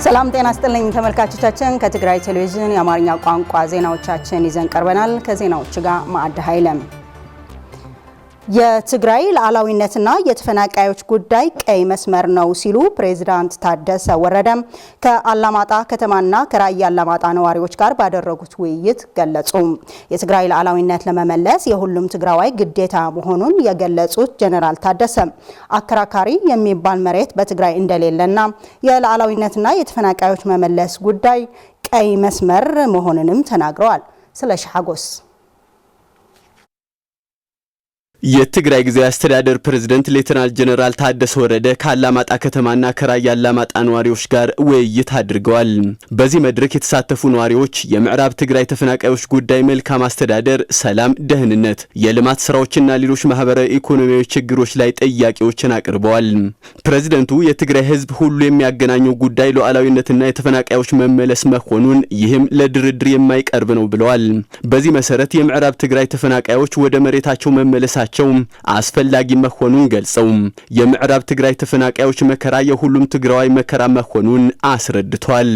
ሰላም ጤና ይስጥልኝ ተመልካቾቻችን ከትግራይ ቴሌቪዥን የአማርኛ ቋንቋ ዜናዎቻችን ይዘን ቀርበናል። ከዜናዎቹ ጋር ማዕድ ኃይለም። የትግራይ ሉዓላዊነትና የተፈናቃዮች ጉዳይ ቀይ መስመር ነው ሲሉ ፕሬዝዳንት ታደሰ ወረደ ከአላማጣ ከተማና ከራያ አላማጣ ነዋሪዎች ጋር ባደረጉት ውይይት ገለጹ። የትግራይ ሉዓላዊነት ለመመለስ የሁሉም ትግራዋይ ግዴታ መሆኑን የገለጹት ጀነራል ታደሰ አከራካሪ የሚባል መሬት በትግራይ እንደሌለና የሉዓላዊነትና የተፈናቃዮች መመለስ ጉዳይ ቀይ መስመር መሆኑንም ተናግረዋል። ስለሺ ሐጎስ የትግራይ ጊዜያዊ አስተዳደር ፕሬዝዳንት ሌተናል ጀነራል ታደሰ ወረደ ከአላማጣ ከተማና ከራያ አላማጣ ነዋሪዎች ጋር ውይይት አድርገዋል። በዚህ መድረክ የተሳተፉ ነዋሪዎች የምዕራብ ትግራይ ተፈናቃዮች ጉዳይ፣ መልካም አስተዳደር፣ ሰላም፣ ደህንነት፣ የልማት ስራዎችና ሌሎች ማህበራዊ ኢኮኖሚያዊ ችግሮች ላይ ጥያቄዎችን አቅርበዋል። ፕሬዝዳንቱ የትግራይ ህዝብ ሁሉ የሚያገናኘው ጉዳይ ሉዓላዊነትና የተፈናቃዮች መመለስ መሆኑን ይህም ለድርድር የማይቀርብ ነው ብለዋል። በዚህ መሰረት የምዕራብ ትግራይ ተፈናቃዮች ወደ መሬታቸው መመለስ አስፈላጊ መሆኑን ገልጸው የምዕራብ ትግራይ ተፈናቃዮች መከራ የሁሉም ትግራዋይ መከራ መሆኑን አስረድቷል።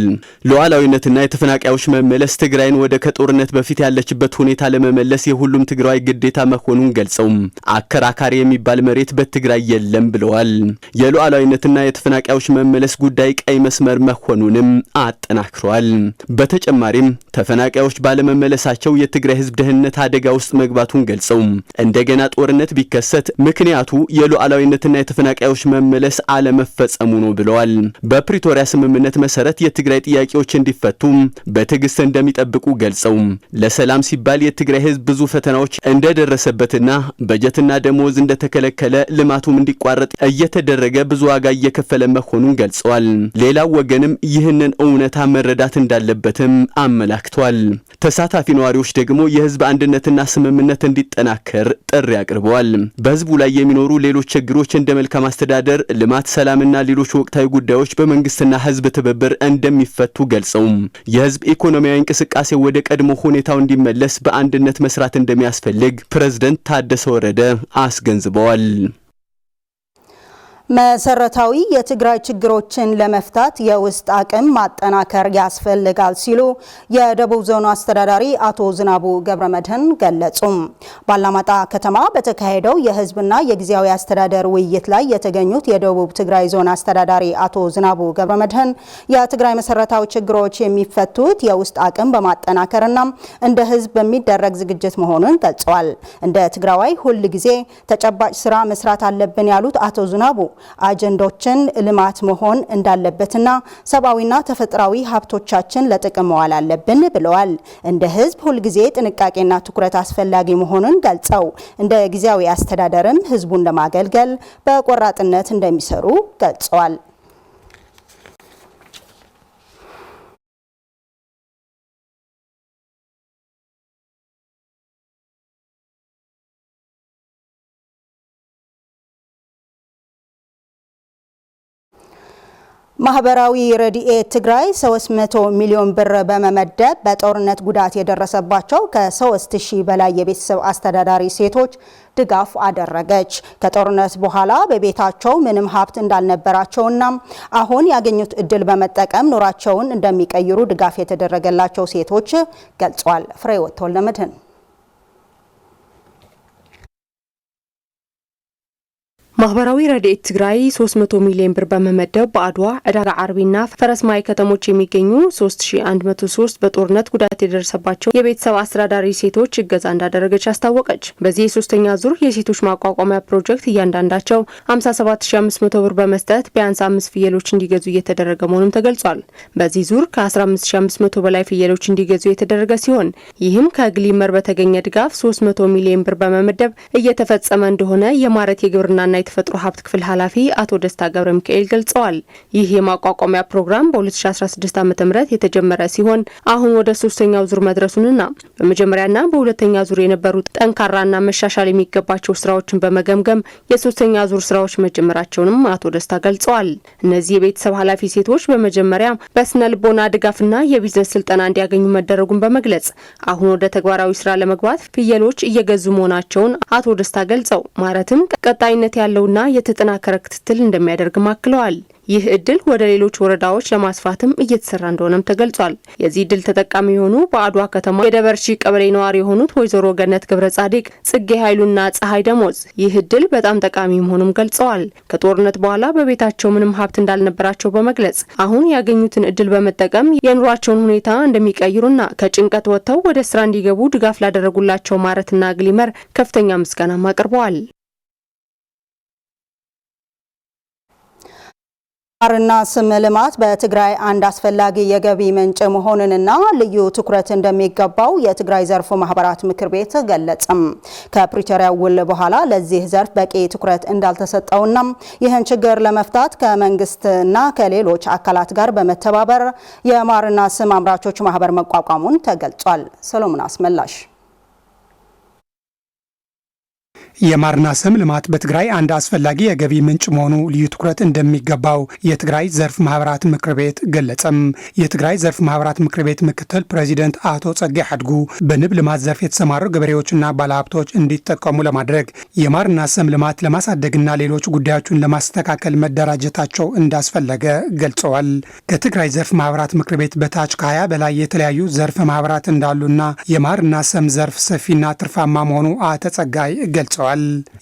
ሉዓላዊነትና የተፈናቃዮች መመለስ ትግራይን ወደ ከጦርነት በፊት ያለችበት ሁኔታ ለመመለስ የሁሉም ትግራዋይ ግዴታ መሆኑን ገልጸው አከራካሪ የሚባል መሬት በትግራይ የለም ብለዋል። የሉዓላዊነትና የተፈናቃዮች መመለስ ጉዳይ ቀይ መስመር መሆኑንም አጠናክሯል። በተጨማሪም ተፈናቃዮች ባለመመለሳቸው የትግራይ ህዝብ ደህንነት አደጋ ውስጥ መግባቱን ገልጸው እንደገና ጦርነት ቢከሰት ምክንያቱ የሉዓላዊነትና የተፈናቃዮች መመለስ አለመፈጸሙ ነው ብለዋል። በፕሪቶሪያ ስምምነት መሰረት የትግራይ ጥያቄዎች እንዲፈቱ በትዕግስት እንደሚጠብቁ ገልጸው ለሰላም ሲባል የትግራይ ህዝብ ብዙ ፈተናዎች እንደደረሰበትና በጀትና ደሞዝ እንደተከለከለ ልማቱም እንዲቋረጥ እየተደረገ ብዙ ዋጋ እየከፈለ መሆኑን ገልጸዋል። ሌላው ወገንም ይህንን እውነታ መረዳት እንዳለበትም አመላክቷል። ተሳታፊ ነዋሪዎች ደግሞ የህዝብ አንድነትና ስምምነት እንዲጠናከር ጥሪ አቅርበዋል። በህዝቡ ላይ የሚኖሩ ሌሎች ችግሮች እንደ መልካም አስተዳደር፣ ልማት፣ ሰላምና ሌሎች ወቅታዊ ጉዳዮች በመንግስትና ህዝብ ትብብር እንደሚፈቱ ገልጸው የህዝብ ኢኮኖሚያዊ እንቅስቃሴ ወደ ቀድሞ ሁኔታው እንዲመለስ በአንድነት መስራት እንደሚያስፈልግ ፕሬዝዳንት ታደሰ ወረደ አስገንዝበዋል። መሰረታዊ የትግራይ ችግሮችን ለመፍታት የውስጥ አቅም ማጠናከር ያስፈልጋል ሲሉ የደቡብ ዞን አስተዳዳሪ አቶ ዝናቡ ገብረመድህን ገለጹ። ባላማጣ ከተማ በተካሄደው የህዝብና የጊዜያዊ አስተዳደር ውይይት ላይ የተገኙት የደቡብ ትግራይ ዞን አስተዳዳሪ አቶ ዝናቡ ገብረመድህን የትግራይ መሰረታዊ ችግሮች የሚፈቱት የውስጥ አቅም በማጠናከርና እንደ ህዝብ በሚደረግ ዝግጅት መሆኑን ገልጸዋል። እንደ ትግራዋይ ሁል ጊዜ ተጨባጭ ስራ መስራት አለብን ያሉት አቶ ዝናቡ አጀንዳዎችን ልማት መሆን እንዳለበትና ሰብአዊና ተፈጥሯዊ ሀብቶቻችን ለጥቅም መዋል አለብን ብለዋል። እንደ ህዝብ ሁልጊዜ ጥንቃቄና ትኩረት አስፈላጊ መሆኑን ገልጸው እንደ ጊዜያዊ አስተዳደርም ህዝቡን ለማገልገል በቆራጥነት እንደሚሰሩ ገልጸዋል። ማህበራዊ ረድኤት ትግራይ 300 ሚሊዮን ብር በመመደብ በጦርነት ጉዳት የደረሰባቸው ከ3000 በላይ የቤተሰብ አስተዳዳሪ ሴቶች ድጋፍ አደረገች። ከጦርነት በኋላ በቤታቸው ምንም ሀብት እንዳልነበራቸውና አሁን ያገኙት እድል በመጠቀም ኑሯቸውን እንደሚቀይሩ ድጋፍ የተደረገላቸው ሴቶች ገልጸዋል። ፍሬህይወት ተወልደመድህን ማህበራዊ ረድኤት ትግራይ 300 ሚሊዮን ብር በመመደብ በአድዋ፣ ዕዳጋ ዓርቢና ፈረስማይ ከተሞች የሚገኙ 3103 በጦርነት ጉዳት የደረሰባቸው የቤተሰብ አስተዳዳሪ ሴቶች እገዛ እንዳደረገች አስታወቀች። በዚህ የሶስተኛ ዙር የሴቶች ማቋቋሚያ ፕሮጀክት እያንዳንዳቸው 57500 ብር በመስጠት ቢያንስ 5 ፍየሎች እንዲገዙ እየተደረገ መሆኑም ተገልጿል። በዚህ ዙር ከ15500 በላይ ፍየሎች እንዲገዙ የተደረገ ሲሆን ይህም ከግሊመር በተገኘ ድጋፍ 300 ሚሊዮን ብር በመመደብ እየተፈጸመ እንደሆነ የማረት የግብርናና የተፈጥሮ ሀብት ክፍል ኃላፊ አቶ ደስታ ገብረ ሚካኤል ገልጸዋል። ይህ የማቋቋሚያ ፕሮግራም በ2016 ዓ.ም የተጀመረ ሲሆን አሁን ወደ ሶስተኛው ዙር መድረሱንና በመጀመሪያና በሁለተኛ ዙር የነበሩ ጠንካራና መሻሻል የሚገባቸው ስራዎችን በመገምገም የሶስተኛ ዙር ስራዎች መጀመራቸውንም አቶ ደስታ ገልጸዋል። እነዚህ የቤተሰብ ኃላፊ ሴቶች በመጀመሪያ በስነ ልቦና ድጋፍና የቢዝነስ ስልጠና እንዲያገኙ መደረጉን በመግለጽ አሁን ወደ ተግባራዊ ስራ ለመግባት ፍየሎች እየገዙ መሆናቸውን አቶ ደስታ ገልጸው ማረትም ቀጣይነት ያለው ያለውና የተጠናከረ ክትትል እንደሚያደርግም አክለዋል። ይህ እድል ወደ ሌሎች ወረዳዎች ለማስፋትም እየተሰራ እንደሆነም ተገልጿል። የዚህ እድል ተጠቃሚ የሆኑ በአድዋ ከተማ የደበርሺ ቀበሌ ነዋሪ የሆኑት ወይዘሮ ገነት ገብረ ጻዲቅ፣ ጽጌ ኃይሉና ፀሐይ ደሞዝ ይህ እድል በጣም ጠቃሚ መሆኑን ገልጸዋል። ከጦርነት በኋላ በቤታቸው ምንም ሀብት እንዳልነበራቸው በመግለጽ አሁን ያገኙትን እድል በመጠቀም የኑሯቸውን ሁኔታ እንደሚቀይሩና ከጭንቀት ወጥተው ወደ ስራ እንዲገቡ ድጋፍ ላደረጉላቸው ማረትና ግሊመር ከፍተኛ ምስጋናም አቅርበዋል። ማርና ስም ልማት በትግራይ አንድ አስፈላጊ የገቢ ምንጭ መሆኑንና ልዩ ትኩረት እንደሚገባው የትግራይ ዘርፍ ማህበራት ምክር ቤት ገለጸም። ከፕሪቶሪያ ውል በኋላ ለዚህ ዘርፍ በቂ ትኩረት እንዳልተሰጠውና ይህን ችግር ለመፍታት ከመንግስትና ከሌሎች አካላት ጋር በመተባበር የማርና ስም አምራቾች ማህበር መቋቋሙን ተገልጿል። ሰሎሞን አስመላሽ የማርና ስም ልማት በትግራይ አንድ አስፈላጊ የገቢ ምንጭ መሆኑ ልዩ ትኩረት እንደሚገባው የትግራይ ዘርፍ ማህበራት ምክር ቤት ገለጸም። የትግራይ ዘርፍ ማህበራት ምክር ቤት ምክትል ፕሬዚደንት አቶ ጸጋይ ሐድጉ በንብ ልማት ዘርፍ የተሰማሩ ገበሬዎችና ባለሀብቶች እንዲጠቀሙ ለማድረግ የማርና ስም ልማት ለማሳደግና ሌሎች ጉዳዮችን ለማስተካከል መደራጀታቸው እንዳስፈለገ ገልጸዋል። ከትግራይ ዘርፍ ማህበራት ምክር ቤት በታች ከ20 በላይ የተለያዩ ዘርፍ ማህበራት እንዳሉና የማርና ስም ዘርፍ ሰፊና ትርፋማ መሆኑ አቶ ጸጋይ ገልጸዋል።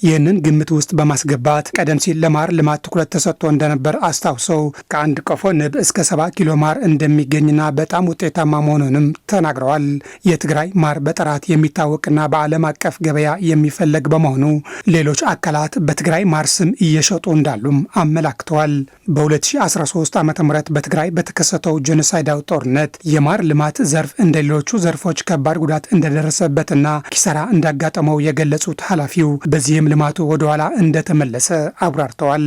ይህንን ግምት ውስጥ በማስገባት ቀደም ሲል ለማር ልማት ትኩረት ተሰጥቶ እንደነበር አስታውሰው ከአንድ ቀፎ ንብ እስከ 70 ኪሎ ማር እንደሚገኝና በጣም ውጤታማ መሆኑንም ተናግረዋል። የትግራይ ማር በጥራት የሚታወቅና በዓለም አቀፍ ገበያ የሚፈለግ በመሆኑ ሌሎች አካላት በትግራይ ማር ስም እየሸጡ እንዳሉም አመላክተዋል። በ2013 ዓ.ም በትግራይ በተከሰተው ጄኖሳይዳዊ ጦርነት የማር ልማት ዘርፍ እንደ ሌሎቹ ዘርፎች ከባድ ጉዳት እንደደረሰበትና ኪሳራ እንዳጋጠመው የገለጹት ኃላፊው በዚህም ልማቱ ወደ ኋላ እንደተመለሰ አብራርተዋል።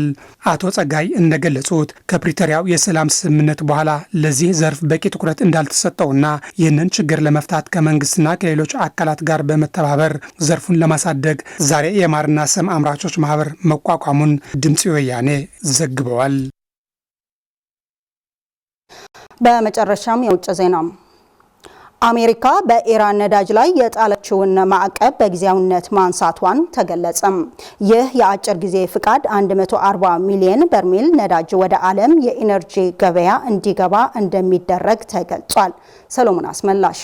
አቶ ጸጋይ እንደገለጹት ከፕሪቶሪያው የሰላም ስምምነት በኋላ ለዚህ ዘርፍ በቂ ትኩረት እንዳልተሰጠውና ይህንን ችግር ለመፍታት ከመንግስትና ከሌሎች አካላት ጋር በመተባበር ዘርፉን ለማሳደግ ዛሬ የማርና ስም አምራቾች ማህበር መቋቋሙን ድምጽ ወያኔ ዘግበዋል። በመጨረሻም የውጭ ዜና አሜሪካ በኢራን ነዳጅ ላይ የጣለችውን ማዕቀብ በጊዜያዊነት ማንሳቷን ተገለጸም። ይህ የአጭር ጊዜ ፍቃድ 140 ሚሊዮን በርሜል ነዳጅ ወደ ዓለም የኢነርጂ ገበያ እንዲገባ እንደሚደረግ ተገልጿል። ሰሎሞን አስመላሽ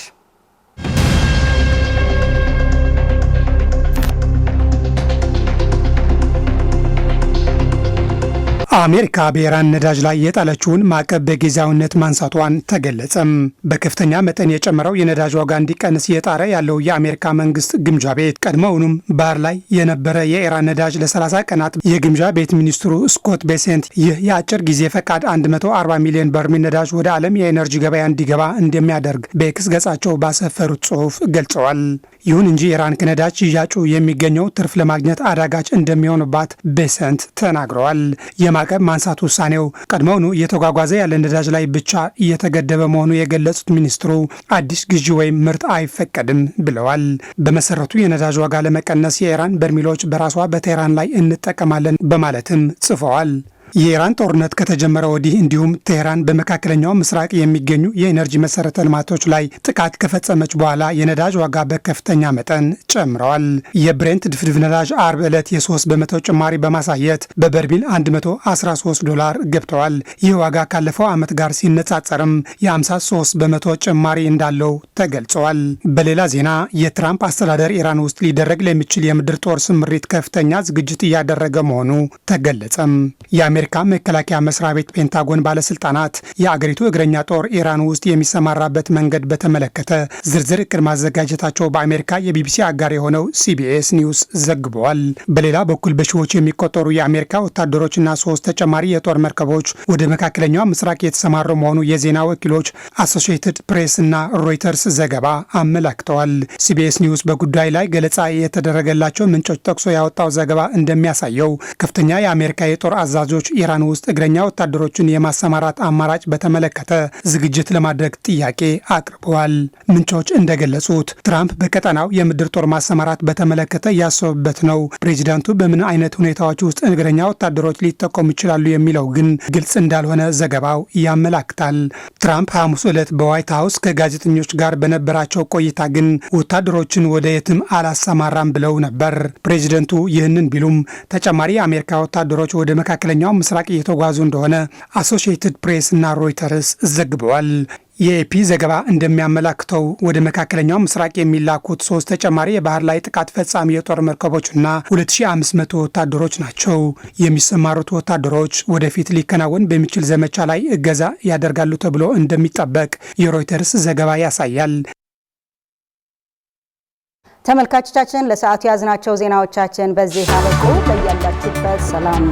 አሜሪካ በኢራን ነዳጅ ላይ የጣለችውን ማዕቀብ በጊዜያዊነት ማንሳቷን ተገለጸም። በከፍተኛ መጠን የጨመረው የነዳጅ ዋጋ እንዲቀንስ እየጣረ ያለው የአሜሪካ መንግስት ግምጃ ቤት ቀድሞውንም ባህር ላይ የነበረ የኢራን ነዳጅ ለ30 ቀናት የግምጃ ቤት ሚኒስትሩ ስኮት ቤሴንት ይህ የአጭር ጊዜ ፈቃድ 140 ሚሊዮን በርሜል ነዳጅ ወደ ዓለም የኤነርጂ ገበያ እንዲገባ እንደሚያደርግ በኤክስ ገጻቸው ባሰፈሩት ጽሑፍ ገልጸዋል። ይሁን እንጂ ኢራን ከነዳጅ ሽያጩ የሚገኘው ትርፍ ለማግኘት አዳጋች እንደሚሆንባት ቤሰንት ተናግረዋል። የማዕቀብ ማንሳት ውሳኔው ቀድሞውኑ እየተጓጓዘ ያለ ነዳጅ ላይ ብቻ እየተገደበ መሆኑ የገለጹት ሚኒስትሩ አዲስ ግዢ ወይም ምርት አይፈቀድም ብለዋል። በመሰረቱ የነዳጅ ዋጋ ለመቀነስ የኢራን በርሜሎች በራሷ በቴህራን ላይ እንጠቀማለን በማለትም ጽፈዋል። የኢራን ጦርነት ከተጀመረ ወዲህ እንዲሁም ቴህራን በመካከለኛው ምስራቅ የሚገኙ የኤነርጂ መሰረተ ልማቶች ላይ ጥቃት ከፈጸመች በኋላ የነዳጅ ዋጋ በከፍተኛ መጠን ጨምረዋል። የብሬንት ድፍድፍ ነዳጅ አርብ ዕለት የ3 በመቶ ጭማሪ በማሳየት በበርሜል $113 ገብተዋል። ይህ ዋጋ ካለፈው ዓመት ጋር ሲነጻጸርም የ53 በመቶ ጭማሪ እንዳለው ተገልጸዋል። በሌላ ዜና የትራምፕ አስተዳደር ኢራን ውስጥ ሊደረግ ለሚችል የምድር ጦር ስምሪት ከፍተኛ ዝግጅት እያደረገ መሆኑ ተገለጸም። የአሜሪካ መከላከያ መስሪያ ቤት ፔንታጎን ባለስልጣናት የአገሪቱ እግረኛ ጦር ኢራን ውስጥ የሚሰማራበት መንገድ በተመለከተ ዝርዝር እቅድ ማዘጋጀታቸው በአሜሪካ የቢቢሲ አጋር የሆነው ሲቢኤስ ኒውስ ዘግበዋል። በሌላ በኩል በሺዎች የሚቆጠሩ የአሜሪካ ወታደሮችና 3 ተጨማሪ የጦር መርከቦች ወደ መካከለኛው ምስራቅ የተሰማሩ መሆኑ የዜና ወኪሎች አሶሺየትድ ፕሬስ እና ሮይተርስ ዘገባ አመላክተዋል። ሲቢኤስ ኒውስ በጉዳይ ላይ ገለጻ የተደረገላቸው ምንጮች ጠቅሶ ያወጣው ዘገባ እንደሚያሳየው ከፍተኛ የአሜሪካ የጦር አዛዦች መሪዎች ኢራን ውስጥ እግረኛ ወታደሮችን የማሰማራት አማራጭ በተመለከተ ዝግጅት ለማድረግ ጥያቄ አቅርበዋል። ምንጮች እንደገለጹት ትራምፕ በቀጠናው የምድር ጦር ማሰማራት በተመለከተ ያሰቡበት ነው። ፕሬዚዳንቱ በምን አይነት ሁኔታዎች ውስጥ እግረኛ ወታደሮች ሊጠቀሙ ይችላሉ የሚለው ግን ግልጽ እንዳልሆነ ዘገባው ያመላክታል። ትራምፕ ሐሙስ ዕለት በዋይት ሀውስ ከጋዜጠኞች ጋር በነበራቸው ቆይታ ግን ወታደሮችን ወደ የትም አላሰማራም ብለው ነበር። ፕሬዚደንቱ ይህንን ቢሉም ተጨማሪ የአሜሪካ ወታደሮች ወደ መካከለኛው ምስራቅ እየተጓዙ እንደሆነ አሶሺየትድ ፕሬስ እና ሮይተርስ ዘግበዋል። የኤፒ ዘገባ እንደሚያመላክተው ወደ መካከለኛው ምስራቅ የሚላኩት 3 ተጨማሪ የባህር ላይ ጥቃት ፈጻሚ የጦር መርከቦችና 2500 ወታደሮች ናቸው። የሚሰማሩት ወታደሮች ወደፊት ሊከናወን በሚችል ዘመቻ ላይ እገዛ ያደርጋሉ ተብሎ እንደሚጠበቅ የሮይተርስ ዘገባ ያሳያል። ተመልካቾቻችን ለሰዓቱ ያዝናቸው ዜናዎቻችን በዚህ አበቁ። በያላችሁበት ሰላም